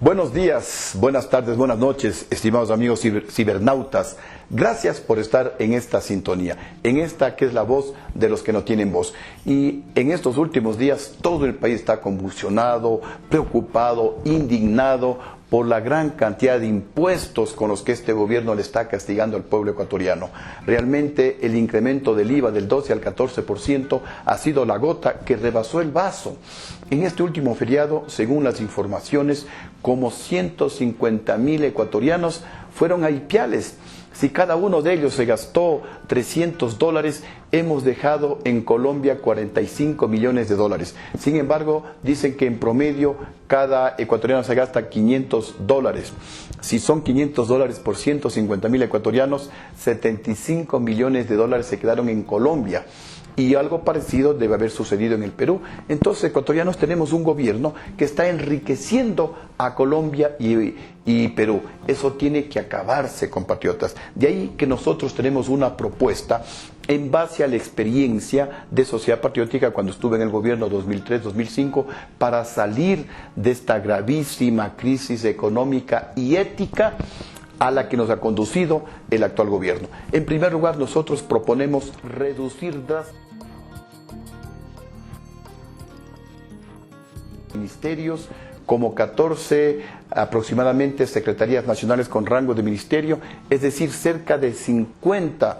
Buenos días, buenas tardes, buenas noches, estimados amigos cibernautas. Gracias por estar en esta sintonía, en esta que es la voz de los que no tienen voz. Y en estos últimos días todo el país está convulsionado, preocupado, indignado por la gran cantidad de impuestos con los que este gobierno le está castigando al pueblo ecuatoriano. Realmente el incremento del IVA del 12 al 14% ha sido la gota que rebasó el vaso. En este último feriado, según las informaciones, como 150.000 ecuatorianos fueron a Ipiales. Si cada uno de ellos se gastó $300, hemos dejado en Colombia 45 millones de dólares. Sin embargo, dicen que en promedio cada ecuatoriano se gasta $500. Si son $500 por 150.000 ecuatorianos, 75 millones de dólares se quedaron en Colombia. Y algo parecido debe haber sucedido en el Perú. Entonces, ecuatorianos, tenemos un gobierno que está enriqueciendo a Colombia y Perú. Eso tiene que acabarse, compatriotas. De ahí que nosotros tenemos una propuesta en base a la experiencia de Sociedad Patriótica cuando estuve en el gobierno 2003-2005 para salir de esta gravísima crisis económica y ética a la que nos ha conducido el actual gobierno. En primer lugar, nosotros proponemos reducir ministerios, como 14 aproximadamente secretarías nacionales con rango de ministerio, es decir, cerca de 50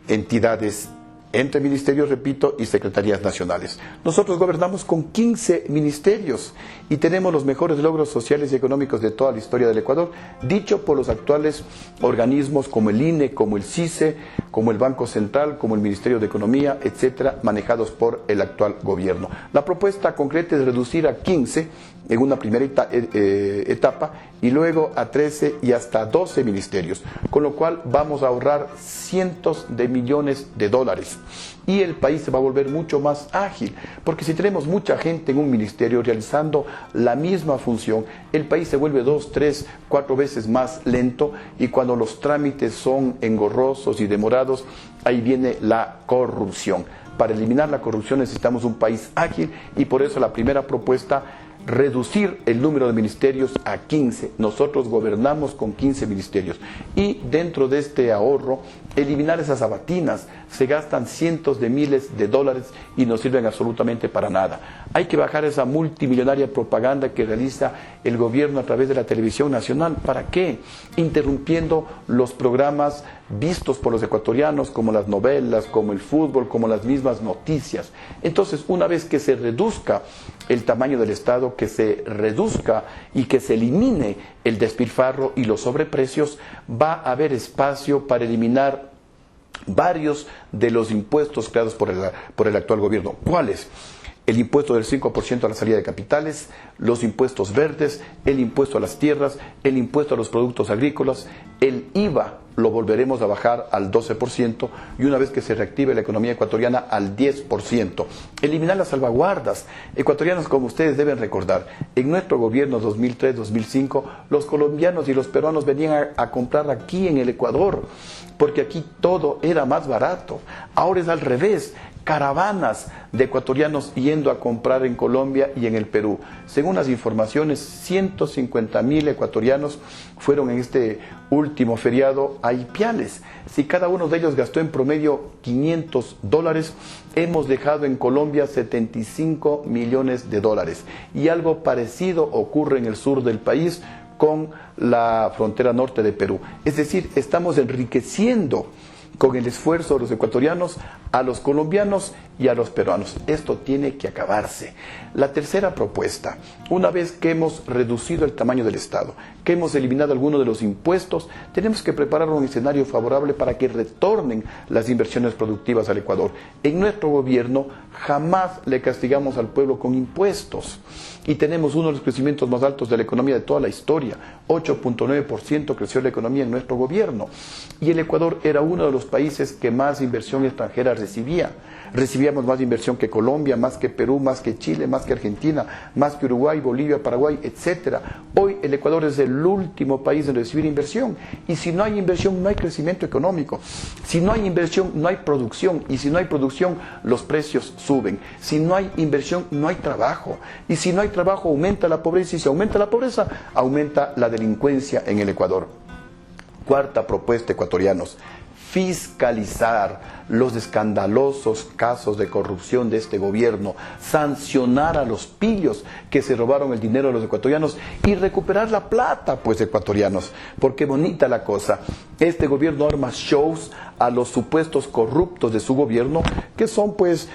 entidades entre ministerios, repito, y secretarías nacionales. Nosotros gobernamos con 15 ministerios y tenemos los mejores logros sociales y económicos de toda la historia del Ecuador, dicho por los actuales organismos como el INE, como el CICE, como el Banco Central, como el Ministerio de Economía, etcétera, manejados por el actual gobierno. La propuesta concreta es reducir a 15 en una primera etapa y luego a 13 y hasta 12 ministerios, con lo cual vamos a ahorrar cientos de millones de dólares y el país se va a volver mucho más ágil, porque si tenemos mucha gente en un ministerio realizando la misma función, el país se vuelve 2, 3, 4 veces más lento y cuando los trámites son engorrosos y demorados, ahí viene la corrupción. Para eliminar la corrupción necesitamos un país ágil y por eso la primera propuesta, reducir el número de ministerios a 15. Nosotros gobernamos con 15 ministerios. Y dentro de este ahorro, eliminar esas sabatinas. Se gastan cientos de miles de dólares y no sirven absolutamente para nada. Hay que bajar esa multimillonaria propaganda que realiza el gobierno a través de la televisión nacional. ¿Para qué? Interrumpiendo los programas vistos por los ecuatorianos, como las novelas, como el fútbol, como las mismas noticias. Entonces, una vez que se reduzca el tamaño del Estado, que se reduzca y que se elimine el despilfarro y los sobreprecios, va a haber espacio para eliminar varios de los impuestos creados por el actual gobierno. ¿Cuáles? El impuesto del 5% a la salida de capitales, los impuestos verdes, el impuesto a las tierras, el impuesto a los productos agrícolas, el IVA lo volveremos a bajar al 12% y una vez que se reactive la economía ecuatoriana al 10%. Eliminar las salvaguardas. Ecuatorianos, como ustedes deben recordar, en nuestro gobierno 2003-2005, los colombianos y los peruanos venían a comprar aquí en el Ecuador, porque aquí todo era más barato. Ahora es al revés. Caravanas de ecuatorianos yendo a comprar en Colombia y en el Perú. Según las informaciones, 150.000 ecuatorianos fueron en este último feriado a Ipiales. Si cada uno de ellos gastó en promedio $500, hemos dejado en Colombia 75 millones de dólares. Y algo parecido ocurre en el sur del país con la frontera norte de Perú. Es decir, estamos enriqueciendo con el esfuerzo de los ecuatorianos a los colombianos y a los peruanos. Esto tiene que acabarse. La tercera propuesta, una vez que hemos reducido el tamaño del Estado, que hemos eliminado algunos de los impuestos, tenemos que preparar un escenario favorable para que retornen las inversiones productivas al Ecuador. En nuestro gobierno jamás le castigamos al pueblo con impuestos y tenemos uno de los crecimientos más altos de la economía de toda la historia. 8.9% creció la economía en nuestro gobierno y el Ecuador era uno de los países que más inversión extranjera recibía. recibíamos más inversión que Colombia, más que Perú, más que Chile, más que Argentina, más que Uruguay, Bolivia, Paraguay, etcétera. Hoy el Ecuador es el último país en recibir inversión, y si no hay inversión no hay crecimiento económico, si no hay inversión no hay producción, y si no hay producción los precios suben, si no hay inversión no hay trabajo, y si no hay trabajo aumenta la pobreza, y si aumenta la pobreza aumenta la delincuencia en el Ecuador. Cuarta propuesta, ecuatorianos: fiscalizar los escandalosos casos de corrupción de este gobierno, sancionar a los pillos que se robaron el dinero de los ecuatorianos y recuperar la plata, pues, ecuatorianos. Porque bonita la cosa, este gobierno arma shows a los supuestos corruptos de su gobierno, que son, pues,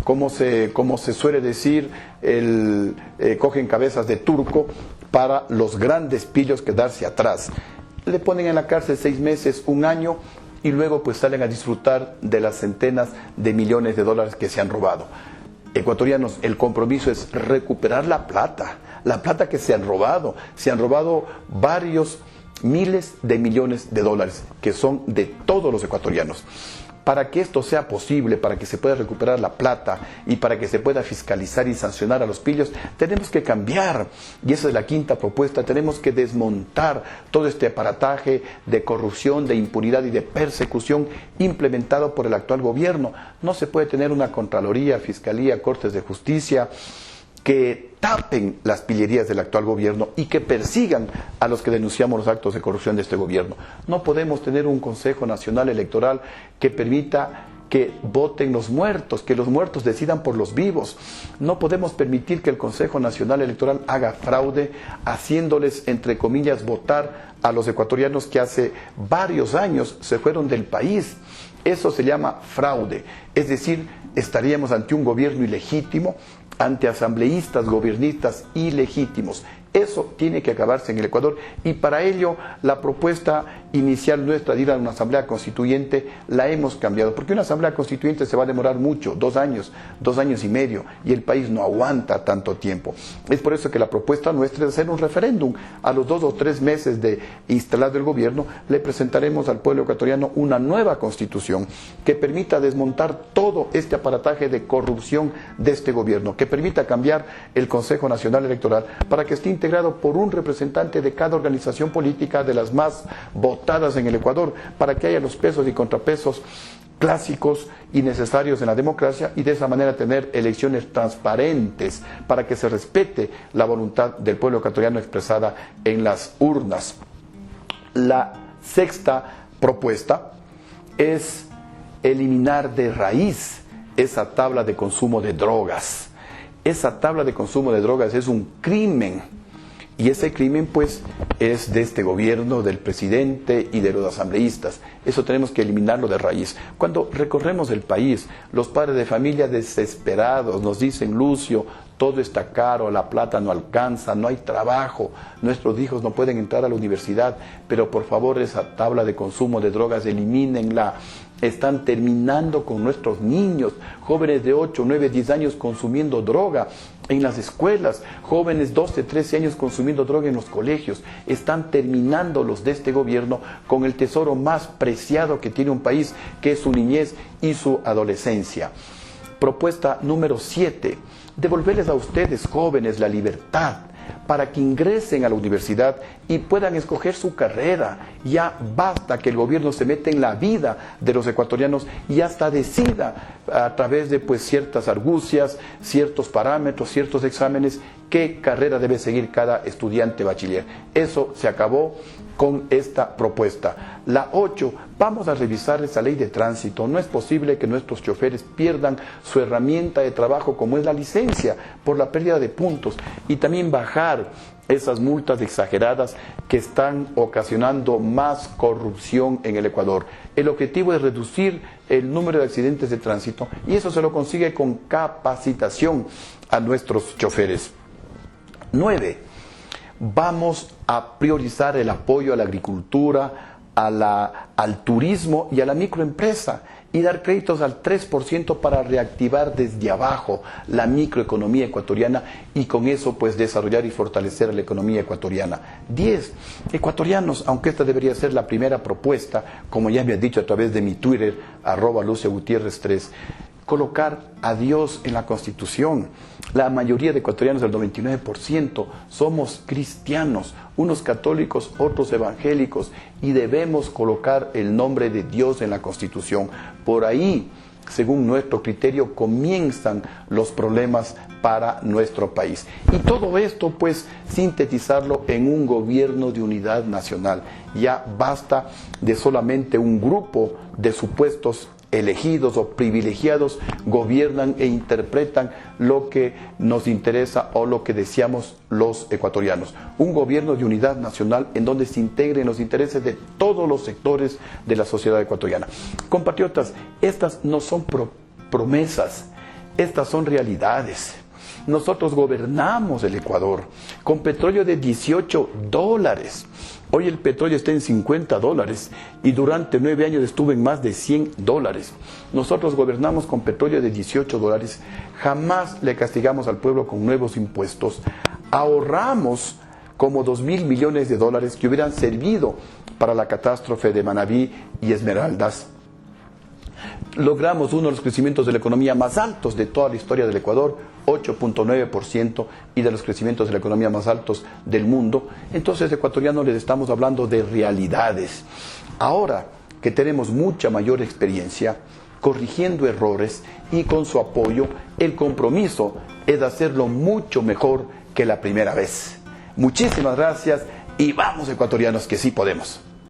como se suele decir, cogen cabezas de turco para los grandes pillos quedarse atrás. Le ponen en la cárcel 6 meses, 1 año, y luego pues salen a disfrutar de las centenas de millones de dólares que se han robado. Ecuatorianos, el compromiso es recuperar la plata que se han robado. Se han robado varios miles de millones de dólares, que son de todos los ecuatorianos. Para que esto sea posible, para que se pueda recuperar la plata y para que se pueda fiscalizar y sancionar a los pillos, tenemos que cambiar. Y esa es la quinta propuesta. Tenemos que desmontar todo este aparataje de corrupción, de impunidad y de persecución implementado por el actual gobierno. No se puede tener una Contraloría, Fiscalía, Cortes de Justicia que tapen las pillerías del actual gobierno y que persigan a los que denunciamos los actos de corrupción de este gobierno. No podemos tener un Consejo Nacional Electoral que permita que voten los muertos, que los muertos decidan por los vivos. No podemos permitir que el Consejo Nacional Electoral haga fraude, haciéndoles, entre comillas, votar a los ecuatorianos que hace varios años se fueron del país. Eso se llama fraude. Es decir, estaríamos ante un gobierno ilegítimo, ante asambleístas, gobernistas ilegítimos. Eso tiene que acabarse en el Ecuador, y para ello la propuesta inicial nuestra de ir a una asamblea constituyente la hemos cambiado, porque una asamblea constituyente se va a demorar mucho, 2 años, 2 años y medio, y el país no aguanta tanto tiempo. Es por eso que la propuesta nuestra es hacer un referéndum. A los 2 o 3 meses de instalado el gobierno, le presentaremos al pueblo ecuatoriano una nueva constitución que permita desmontar todo este aparataje de corrupción de este gobierno, que permita cambiar el Consejo Nacional Electoral para que esté integrado por un representante de cada organización política de las más votadas en el Ecuador, para que haya los pesos y contrapesos clásicos y necesarios en la democracia, y de esa manera tener elecciones transparentes para que se respete la voluntad del pueblo ecuatoriano expresada en las urnas. La sexta propuesta es eliminar de raíz esa tabla de consumo de drogas. Esa tabla de consumo de drogas es un crimen. Y ese crimen, pues, es de este gobierno, del presidente y de los asambleístas. Eso tenemos que eliminarlo de raíz. Cuando recorremos el país, los padres de familia desesperados nos dicen: Lucio, todo está caro, la plata no alcanza, no hay trabajo, nuestros hijos no pueden entrar a la universidad, pero por favor esa tabla de consumo de drogas elimínenla. Están terminando con nuestros niños, jóvenes de 8, 9, 10 años consumiendo droga en las escuelas, jóvenes 12, 13 años consumiendo droga en los colegios. Están terminando los de este gobierno con el tesoro más preciado que tiene un país, que es su niñez y su adolescencia. Propuesta número 7, devolverles a ustedes, jóvenes, la libertad para que ingresen a la universidad y puedan escoger su carrera. Ya basta que el gobierno se meta en la vida de los ecuatorianos y hasta decida a través de, pues, ciertas argucias, ciertos parámetros, ciertos exámenes, qué carrera debe seguir cada estudiante bachiller. Eso se acabó con esta propuesta. La 8, vamos a revisar esa ley de tránsito. No es posible que nuestros choferes pierdan su herramienta de trabajo, como es la licencia, por la pérdida de puntos, y también bajar esas multas exageradas que están ocasionando más corrupción en el Ecuador. El objetivo es reducir el número de accidentes de tránsito, y eso se lo consigue con capacitación a nuestros choferes. 9. Vamos a priorizar el apoyo a la agricultura, al turismo y a la microempresa, y dar créditos al 3% para reactivar desde abajo la microeconomía ecuatoriana, y con eso, pues, desarrollar y fortalecer la economía ecuatoriana. 10. Ecuatorianos, aunque esta debería ser la primera propuesta, como ya me has dicho a través de mi Twitter, @LucioGutierrez3, colocar a Dios en la Constitución. La mayoría de ecuatorianos, el 99%, somos cristianos, unos católicos, otros evangélicos, y debemos colocar el nombre de Dios en la Constitución. Por ahí, según nuestro criterio, comienzan los problemas para nuestro país. Y todo esto, pues, sintetizarlo en un gobierno de unidad nacional. Ya basta de solamente un grupo de supuestos elegidos o privilegiados gobiernan e interpretan lo que nos interesa o lo que deseamos los ecuatorianos. Un gobierno de unidad nacional en donde se integren los intereses de todos los sectores de la sociedad ecuatoriana. Compatriotas, estas no son promesas, estas son realidades. Nosotros gobernamos el Ecuador con petróleo de $18. Hoy el petróleo está en $50 y durante 9 años estuvo en más de $100. Nosotros gobernamos con petróleo de $18. Jamás le castigamos al pueblo con nuevos impuestos. Ahorramos como $2.000 millones que hubieran servido para la catástrofe de Manabí y Esmeraldas. Logramos uno de los crecimientos de la economía más altos de toda la historia del Ecuador, 8.9%, y de los crecimientos de la economía más altos del mundo. Entonces, ecuatorianos, les estamos hablando de realidades. Ahora que tenemos mucha mayor experiencia, corrigiendo errores y con su apoyo, el compromiso es de hacerlo mucho mejor que la primera vez. Muchísimas gracias y vamos, ecuatorianos, que sí podemos.